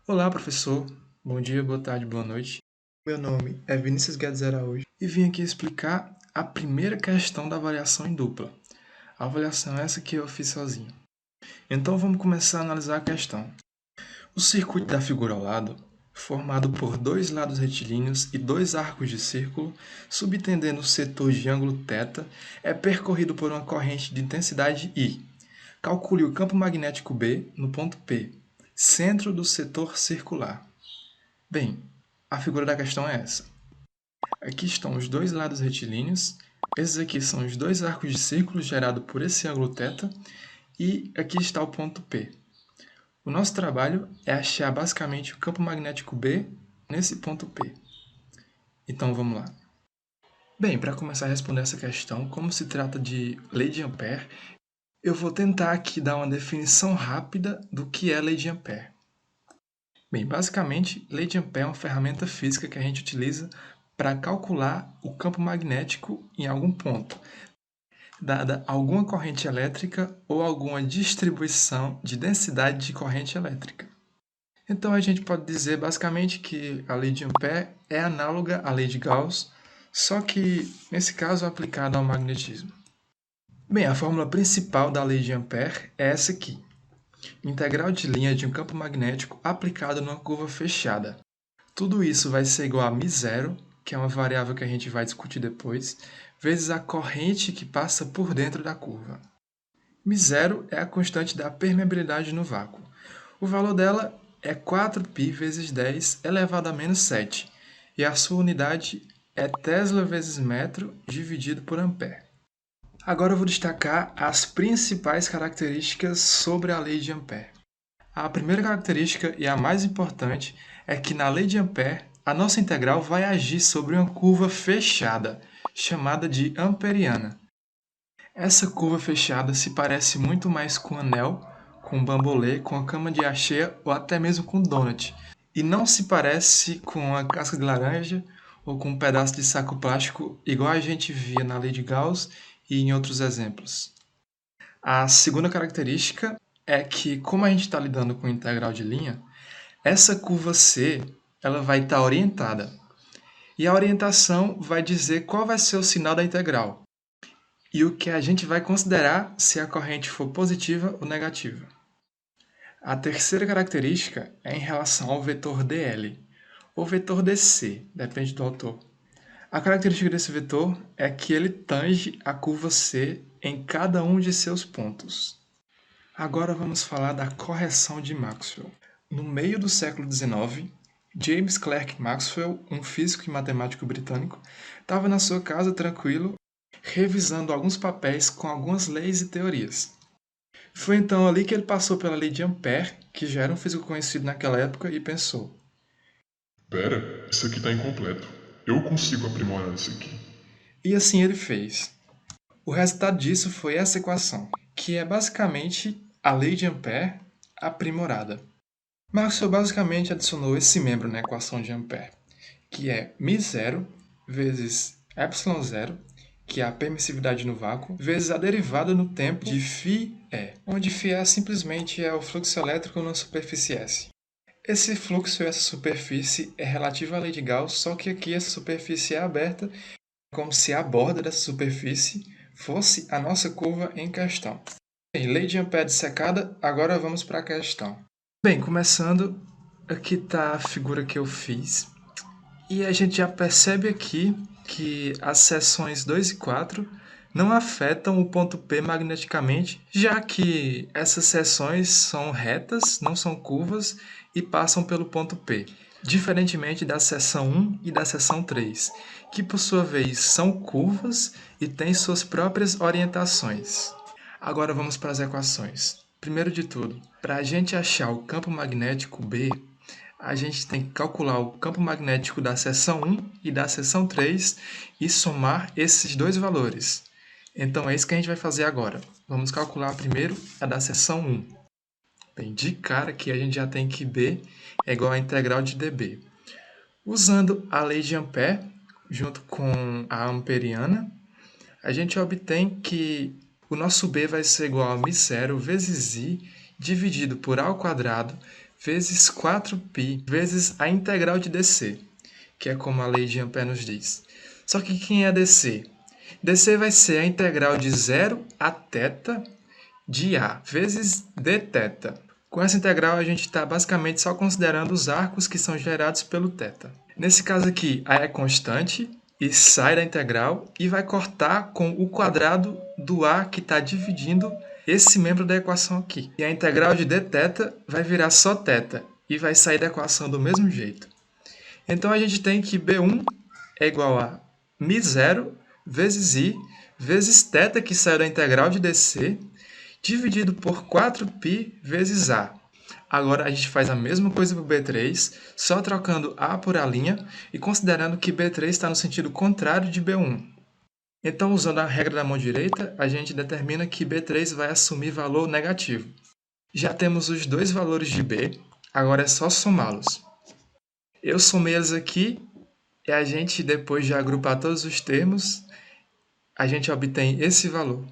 Olá, professor. Bom dia, boa tarde, boa noite. Meu nome é Vinícius Guedes Araújo e vim aqui explicar a primeira questão da avaliação em dupla. A avaliação é essa que eu fiz sozinho. Então vamos começar a analisar a questão. O circuito da figura ao lado, formado por dois lados retilíneos e dois arcos de círculo, subtendendo o setor de ângulo θ, é percorrido por uma corrente de intensidade I. Calcule o campo magnético B no ponto P, centro do setor circular. Bem, a figura da questão é essa. Aqui estão os dois lados retilíneos, esses aqui são os dois arcos de círculo gerados por esse ângulo θ, e aqui está o ponto P. O nosso trabalho é achar basicamente o campo magnético B nesse ponto P. Então vamos lá. Bem, para começar a responder essa questão, como se trata de lei de Ampère, eu vou tentar aqui dar uma definição rápida do que é lei de Ampère. Bem, basicamente, lei de Ampère é uma ferramenta física que a gente utiliza para calcular o campo magnético em algum ponto, dada alguma corrente elétrica ou alguma distribuição de densidade de corrente elétrica. Então a gente pode dizer basicamente que a lei de Ampère é análoga à lei de Gauss, só que nesse caso aplicada ao magnetismo. Bem, a fórmula principal da lei de Ampère é essa aqui. Integral de linha de um campo magnético aplicado numa curva fechada. Tudo isso vai ser igual a μ0, que é uma variável que a gente vai discutir depois, vezes a corrente que passa por dentro da curva. μ0 é a constante da permeabilidade no vácuo. O valor dela é 4π vezes 10 elevado a menos 7, e a sua unidade é Tesla vezes metro dividido por ampere. Agora eu vou destacar as principais características sobre a lei de Ampère. A primeira característica, e a mais importante, é que na lei de Ampère, a nossa integral vai agir sobre uma curva fechada, chamada de amperiana. Essa curva fechada se parece muito mais com um anel, com um bambolê, com a cama de axé ou até mesmo com um donut, e não se parece com a casca de laranja ou com um pedaço de saco plástico igual a gente via na lei de Gauss e em outros exemplos. A segunda característica é que, como a gente está lidando com integral de linha, essa curva C ela vai estar orientada. E a orientação vai dizer qual vai ser o sinal da integral e o que a gente vai considerar se a corrente for positiva ou negativa. A terceira característica é em relação ao vetor dl, ou vetor dc, depende do autor. A característica desse vetor é que ele tange a curva C em cada um de seus pontos. Agora vamos falar da correção de Maxwell. No meio do século XIX, James Clerk Maxwell, um físico e matemático britânico, estava na sua casa tranquilo, revisando alguns papéis com algumas leis e teorias. Foi então ali que ele passou pela lei de Ampère, que já era um físico conhecido naquela época, e pensou: Pera, isso aqui tá incompleto. Eu consigo aprimorar isso aqui. E assim ele fez. O resultado disso foi essa equação, que é basicamente a lei de Ampère aprimorada. Maxwell basicamente adicionou esse membro na equação de Ampère, que é μ0 vezes ε0, que é a permissividade no vácuo, vezes a derivada no tempo de φe, onde φe simplesmente é o fluxo elétrico na superfície S. Esse fluxo e essa superfície é relativo à lei de Gauss, só que aqui essa superfície é aberta, como se a borda dessa superfície fosse a nossa curva em questão. Bem, lei de Ampère dissecada, agora vamos para a questão. Bem, começando, aqui está a figura que eu fiz. E a gente já percebe aqui que as seções 2 e 4 não afetam o ponto P magneticamente, já que essas seções são retas, não são curvas e passam pelo ponto P, diferentemente da seção 1 e da seção 3, que por sua vez são curvas e têm suas próprias orientações. Agora vamos para as equações. Primeiro de tudo, para a gente achar o campo magnético B, a gente tem que calcular o campo magnético da seção 1 e da seção 3 e somar esses dois valores. Então é isso que a gente vai fazer agora. Vamos calcular primeiro a da seção 1. Bem, de cara que a gente já tem que B é igual a integral de dB. Usando a lei de Ampère, junto com a amperiana, a gente obtém que o nosso B vai ser igual a μ0 vezes I dividido por A ao quadrado vezes 4π vezes a integral de DC, que é como a lei de Ampère nos diz. Só que quem é DC? DC vai ser a integral de 0 a θ de A vezes dθ. Com essa integral, a gente está basicamente só considerando os arcos que são gerados pelo θ. Nesse caso aqui, A é constante e sai da integral e vai cortar com o quadrado do A que está dividindo esse membro da equação aqui. E a integral de dθ vai virar só θ e vai sair da equação do mesmo jeito. Então a gente tem que B1 é igual a μ0 vezes I vezes θ que saiu da integral de DC dividido por 4π vezes A. Agora a gente faz a mesma coisa para o B3, só trocando A por A' e considerando que B3 está no sentido contrário de B1. Então, usando a regra da mão direita, a gente determina que B3 vai assumir valor negativo. Já temos os dois valores de B, agora é só somá-los. Eu somei eles aqui e a gente, depois de agrupar todos os termos, a gente obtém esse valor.